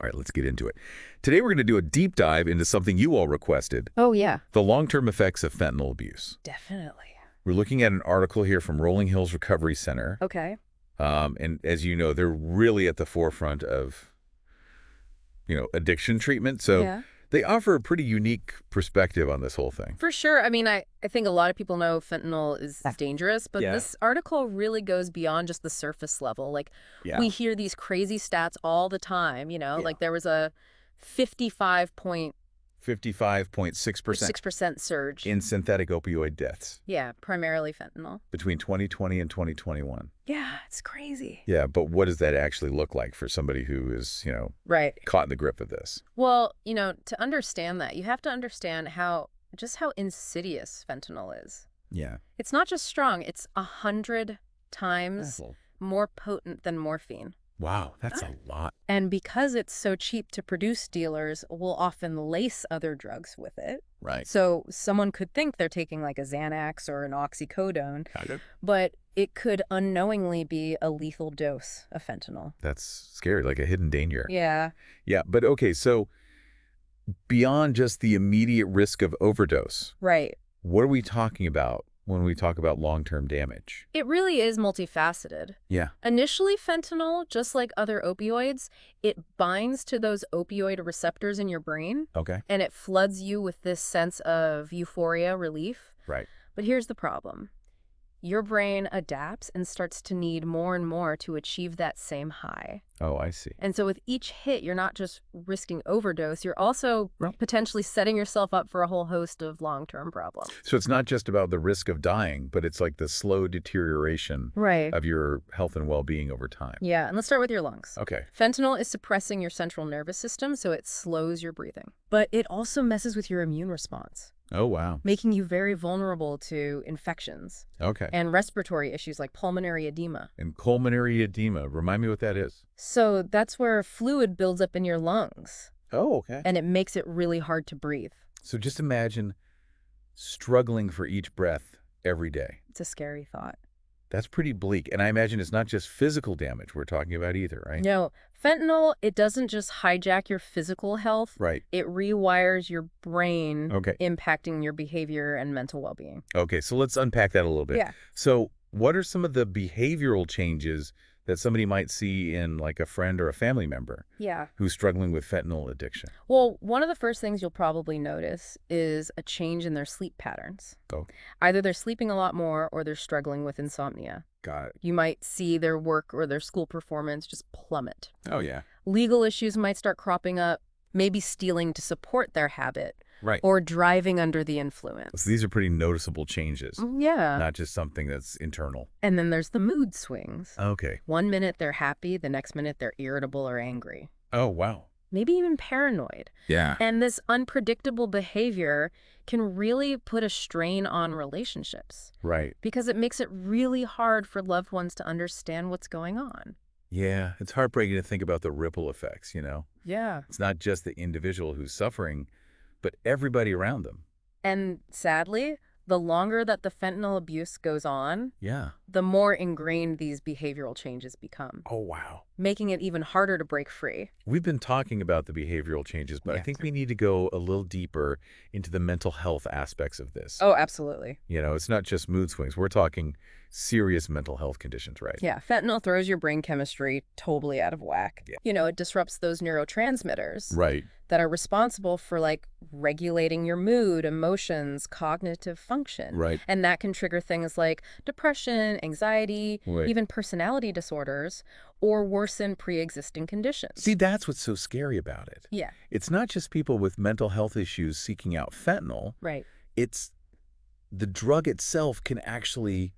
right, let's get into it. Today we're going to do a deep dive into something you all requested, Oh, yeah. the long-term effects of fentanyl abuse. Definitely. We're looking at an article here from Rolling Hills Recovery Center. Okay. And as you know, they're really at the forefront of, addiction treatment. So Yeah. they offer a pretty unique perspective on this whole thing. For sure. I mean, I think a lot of people know fentanyl is dangerous, but Yeah. this article really goes beyond just the surface level. Like, we hear these crazy stats all the time, like there was a 55.6% surge in synthetic opioid deaths. Yeah, primarily fentanyl. Between 2020 and 2021. Yeah, it's crazy. Yeah, but what does that actually look like for somebody who is, right, caught in the grip of this? Well, to understand that, you have to understand how insidious fentanyl is. Yeah. It's not just strong, it's 100 times more potent than morphine. Wow, that's a lot. And because it's so cheap to produce, dealers will often lace other drugs with it. Right. So someone could think they're taking like a Xanax or an oxycodone, but it could unknowingly be a lethal dose of fentanyl. That's scary, like a hidden danger. Yeah. Yeah, but okay, so beyond just the immediate risk of overdose, right, what are we talking about when we talk about long-term damage? It really is multifaceted. Yeah. Initially, fentanyl, just like other opioids, it binds to those opioid receptors in your brain. Okay. And it floods you with this sense of euphoria, relief. Right. But here's the problem. Your brain adapts and starts to need more and more to achieve that same high. Oh, I see. And so with each hit, you're not just risking overdose, you're also potentially setting yourself up for a whole host of long-term problems. So it's not just about the risk of dying, but it's like the slow deterioration of your health and well-being over time. Yeah, and let's start with your lungs. Okay. Fentanyl is suppressing your central nervous system, so it slows your breathing. But it also messes with your immune response. Oh, wow. Making you very vulnerable to infections. Okay. And respiratory issues like pulmonary edema. And pulmonary edema, remind me what that is. So that's where fluid builds up in your lungs. Oh, okay. And it makes it really hard to breathe. So just imagine struggling for each breath every day. It's a scary thought. That's pretty bleak. And I imagine it's not just physical damage we're talking about either, right? No. Fentanyl, it doesn't just hijack your physical health. Right. It rewires your brain, Okay. impacting your behavior and mental well-being. Okay, so let's unpack that a little bit. Yeah. So what are some of the behavioral changes that somebody might see in like a friend or a family member who's struggling with fentanyl addiction? Well, one of the first things you'll probably notice is a change in their sleep patterns. Oh. Either they're sleeping a lot more or they're struggling with insomnia. Got it. You might see their work or their school performance just plummet. Oh, yeah. Legal issues might start cropping up, maybe stealing to support their habit. Right. Or driving under the influence. So these are pretty noticeable changes. Yeah. Not just something that's internal. And then there's the mood swings. Okay. 1 minute they're happy, the next minute they're irritable or angry. Oh, wow. Maybe even paranoid. Yeah. And this unpredictable behavior can really put a strain on relationships. Right. Because it makes it really hard for loved ones to understand what's going on. Yeah, it's heartbreaking to think about the ripple effects, Yeah. It's not just the individual who's suffering, but everybody around them. And sadly, the longer that the fentanyl abuse goes on, the more ingrained these behavioral changes become. Oh, wow. Making it even harder to break free. We've been talking about the behavioral changes, but I think we need to go a little deeper into the mental health aspects of this. Oh, absolutely. It's not just mood swings. We're talking serious mental health conditions, right? Yeah, fentanyl throws your brain chemistry totally out of whack. Yeah. It disrupts those neurotransmitters that are responsible for regulating your mood, emotions, cognitive function. Right. And that can trigger things like depression, anxiety, even personality disorders, or worsen pre-existing conditions. See, that's what's so scary about it. Yeah. It's not just people with mental health issues seeking out fentanyl. Right. It's the drug itself can actually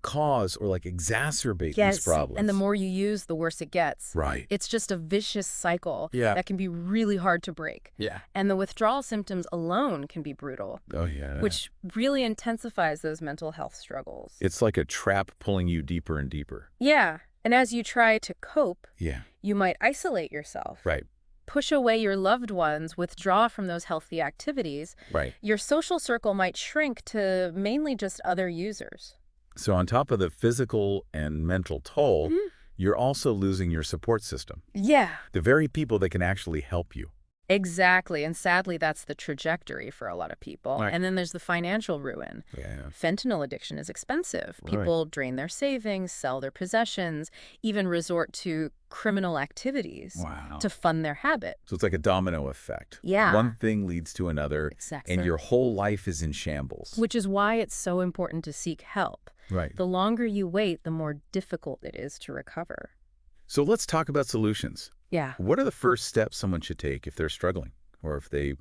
cause or exacerbate these problems. And the more you use, the worse it gets. Right. It's just a vicious cycle that can be really hard to break. Yeah. And the withdrawal symptoms alone can be brutal. Oh, yeah. Which really intensifies those mental health struggles. It's like a trap pulling you deeper and deeper. Yeah. And as you try to cope, yeah, you might isolate yourself. Right. Push away your loved ones, withdraw from those healthy activities. Right. Your social circle might shrink to mainly just other users. So on top of the physical and mental toll, you're also losing your support system. Yeah. The very people that can actually help you. Exactly. And sadly, that's the trajectory for a lot of people. Right. And then there's the financial ruin. Yeah. Fentanyl addiction is expensive. Right. People drain their savings, sell their possessions, even resort to criminal activities to fund their habit. So it's like a domino effect. Yeah. One thing leads to another, Exactly. and your whole life is in shambles. Which is why it's so important to seek help. Right. The longer you wait, the more difficult it is to recover. So let's talk about solutions. Yeah. What are the first steps someone should take if they're struggling or if they,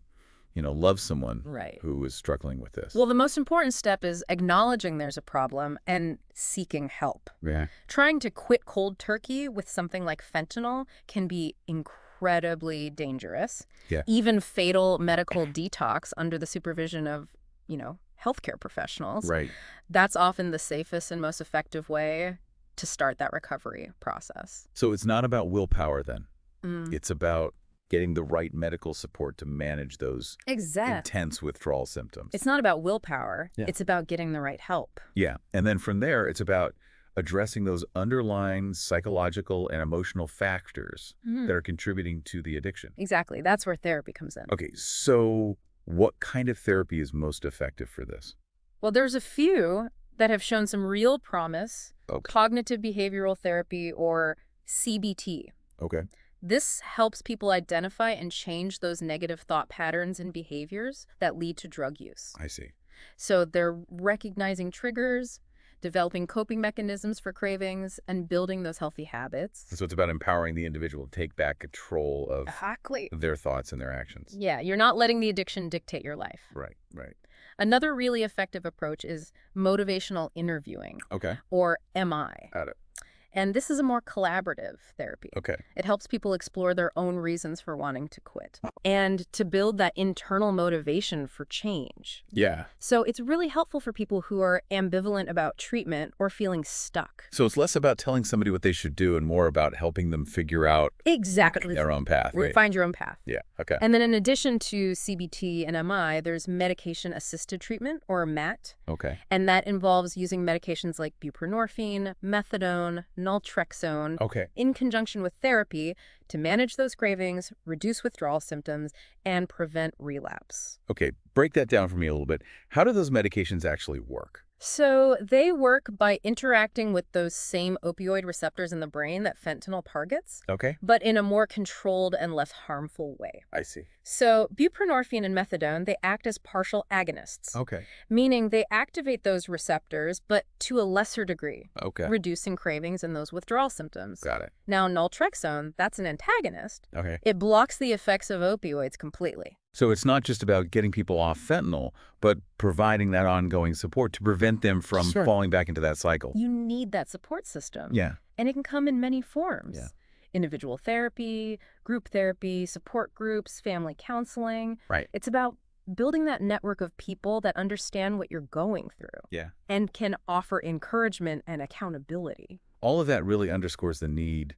love someone who is struggling with this? Well, the most important step is acknowledging there's a problem and seeking help. Yeah. Trying to quit cold turkey with something like fentanyl can be incredibly dangerous. Yeah. Even fatal medical detox under the supervision of, healthcare professionals. Right. That's often the safest and most effective way to start that recovery process. So it's not about willpower then. It's about getting the right medical support to manage those intense withdrawal symptoms. It's not about willpower. Yeah. It's about getting the right help. Yeah. And then from there, it's about addressing those underlying psychological and emotional factors that are contributing to the addiction. Exactly. That's where therapy comes in. Okay. So what kind of therapy is most effective for this? Well, there's a few that have shown some real promise. Okay. Cognitive behavioral therapy, or CBT. Okay. This helps people identify and change those negative thought patterns and behaviors that lead to drug use. I see. So they're recognizing triggers, developing coping mechanisms for cravings, and building those healthy habits. So it's about empowering the individual to take back control of their thoughts and their actions. Yeah, you're not letting the addiction dictate your life. Right, right. Another really effective approach is motivational interviewing, or MI. Got it. And this is a more collaborative therapy. Okay. It helps people explore their own reasons for wanting to quit and to build that internal motivation for change. Yeah. So it's really helpful for people who are ambivalent about treatment or feeling stuck. So it's less about telling somebody what they should do and more about helping them figure out their own path. Right? Find your own path. Yeah. Okay. And then in addition to CBT and MI, there's medication-assisted treatment, or MAT. Okay. And that involves using medications like buprenorphine, methadone, naltrexone in conjunction with therapy to manage those cravings, reduce withdrawal symptoms, and prevent relapse. Okay, break that down for me a little bit. How do those medications actually work? So they work by interacting with those same opioid receptors in the brain that fentanyl targets, but in a more controlled and less harmful way. I see. So buprenorphine and methadone, they act as partial agonists, meaning they activate those receptors, but to a lesser degree, reducing cravings and those withdrawal symptoms. Got it. Now, naltrexone, that's an antagonist. It blocks the effects of opioids completely. So it's not just about getting people off fentanyl, but providing that ongoing support to prevent them from falling back into that cycle. You need that support system. Yeah. And it can come in many forms. Yeah. Individual therapy, group therapy, support groups, family counseling. Right. It's about building that network of people that understand what you're going through. And can offer encouragement and accountability. All of that really underscores the need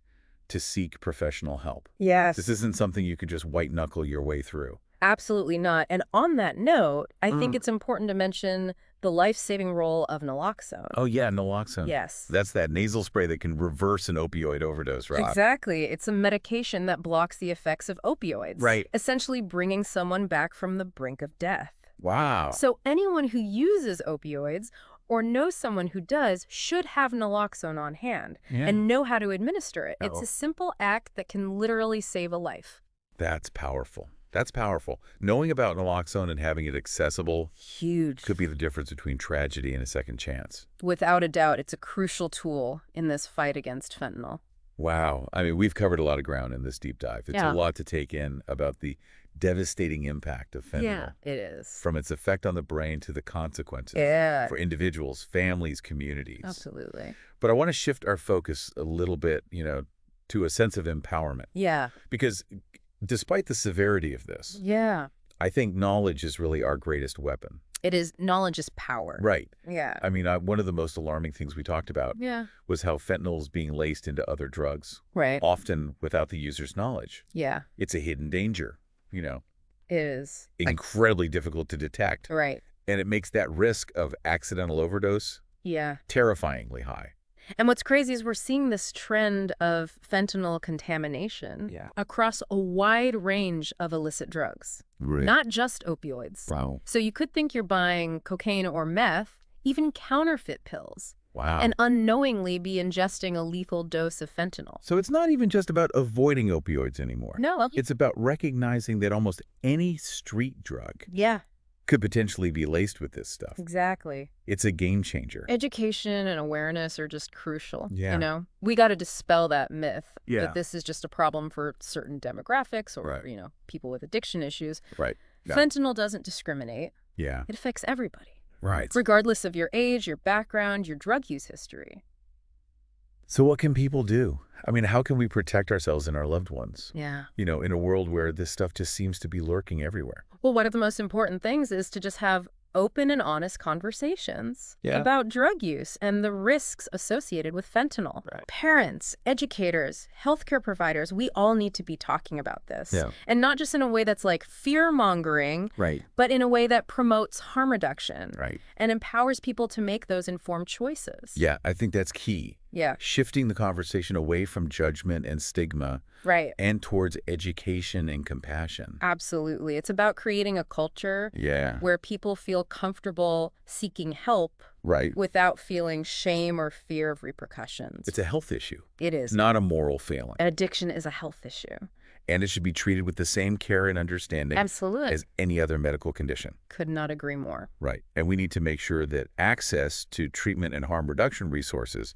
to seek professional help. Yes. This isn't something you could just white-knuckle your way through. Absolutely not. And on that note, I think it's important to mention the life-saving role of naloxone. Oh, yeah, naloxone. Yes. That's that nasal spray that can reverse an opioid overdose, right? Exactly. It's a medication that blocks the effects of opioids. Right. Essentially bringing someone back from the brink of death. Wow. So anyone who uses opioids or knows someone who does should have naloxone on hand and know how to administer it. It's a simple act that can literally save a life. That's powerful. That's powerful. Knowing about naloxone and having it accessible could be the difference between tragedy and a second chance. Without a doubt, it's a crucial tool in this fight against fentanyl. Wow. I mean, we've covered a lot of ground in this deep dive. It's a lot to take in about the devastating impact of fentanyl. Yeah, it is. From its effect on the brain to the consequences for individuals, families, communities. Absolutely. But I want to shift our focus a little bit, to a sense of empowerment. Yeah. Because despite the severity of this, I think knowledge is really our greatest weapon. It is. Knowledge is power. Right. Yeah. I mean, one of the most alarming things we talked about was how fentanyl is being laced into other drugs. Right. Often without the user's knowledge. Yeah. It's a hidden danger, It is. Incredibly difficult to detect. Right. And it makes that risk of accidental overdose terrifyingly high. And what's crazy is we're seeing this trend of fentanyl contamination across a wide range of illicit drugs, not just opioids. Wow. So you could think you're buying cocaine or meth, even counterfeit pills. Wow. And unknowingly be ingesting a lethal dose of fentanyl. So it's not even just about avoiding opioids anymore. No. It's about recognizing that almost any street drug could potentially be laced with this stuff. Exactly. It's a game changer. Education and awareness are just crucial. Yeah. We got to dispel that myth Yeah. that this is just a problem for certain demographics or, Right. People with addiction issues. Right. Yeah. Fentanyl doesn't discriminate. Yeah. It affects everybody. Right. Regardless of your age, your background, your drug use history. So what can people do? I mean, how can we protect ourselves and our loved ones? Yeah. In a world where this stuff just seems to be lurking everywhere. Well, one of the most important things is to just have open and honest conversations about drug use and the risks associated with fentanyl. Right. Parents, educators, healthcare providers, we all need to be talking about this. Yeah. And not just in a way that's like fear-mongering, but in a way that promotes harm reduction and empowers people to make those informed choices. Yeah, I think that's key. Yeah. Shifting the conversation away from judgment and stigma and towards education and compassion. Absolutely. It's about creating a culture where people feel comfortable seeking help without feeling shame or fear of repercussions. It's a health issue. It is. Not a moral failing. Addiction is a health issue. And it should be treated with the same care and understanding as any other medical condition. Could not agree more. Right. And we need to make sure that access to treatment and harm reduction resources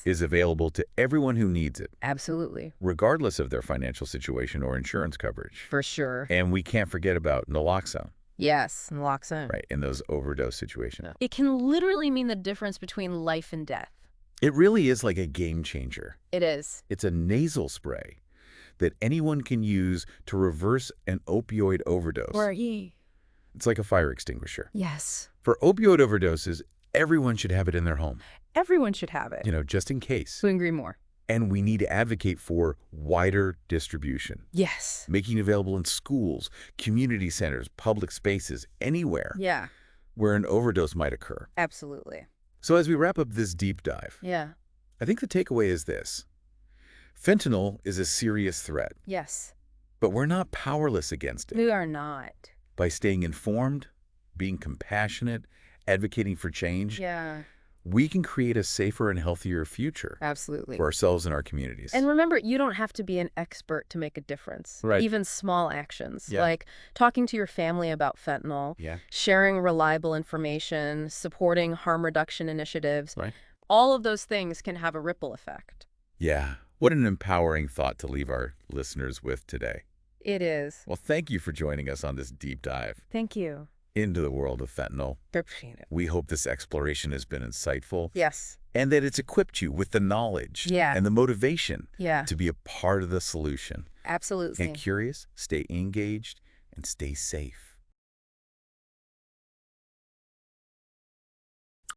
is available to everyone who needs it. Absolutely. Regardless of their financial situation or insurance coverage. For sure. And we can't forget about naloxone. Yes, naloxone. Right, in those overdose situations. It can literally mean the difference between life and death. It really is like a game changer. It is. It's a nasal spray that anyone can use to reverse an opioid overdose. It's like a fire extinguisher. Yes. For opioid overdoses, everyone should have it in their home. Everyone should have it. Just in case. Couldn't agree more. And we need to advocate for wider distribution. Yes. Making it available in schools, community centers, public spaces, anywhere where an overdose might occur. Absolutely. So as we wrap up this deep dive, I think the takeaway is this. Fentanyl is a serious threat. Yes. But we're not powerless against it. We are not. By staying informed, being compassionate, advocating for change, we can create a safer and healthier future. Absolutely. For ourselves and our communities. And remember, you don't have to be an expert to make a difference. Right. Even small actions, like talking to your family about fentanyl, sharing reliable information, supporting harm reduction initiatives. All of those things can have a ripple effect. Yeah. What an empowering thought to leave our listeners with today. It is. Well, thank you for joining us on this deep dive. Thank you. Into the world of fentanyl. Appreciate it. We hope this exploration has been insightful. Yes. And that it's equipped you with the knowledge and the motivation to be a part of the solution. Absolutely. Stay curious, stay engaged, and stay safe.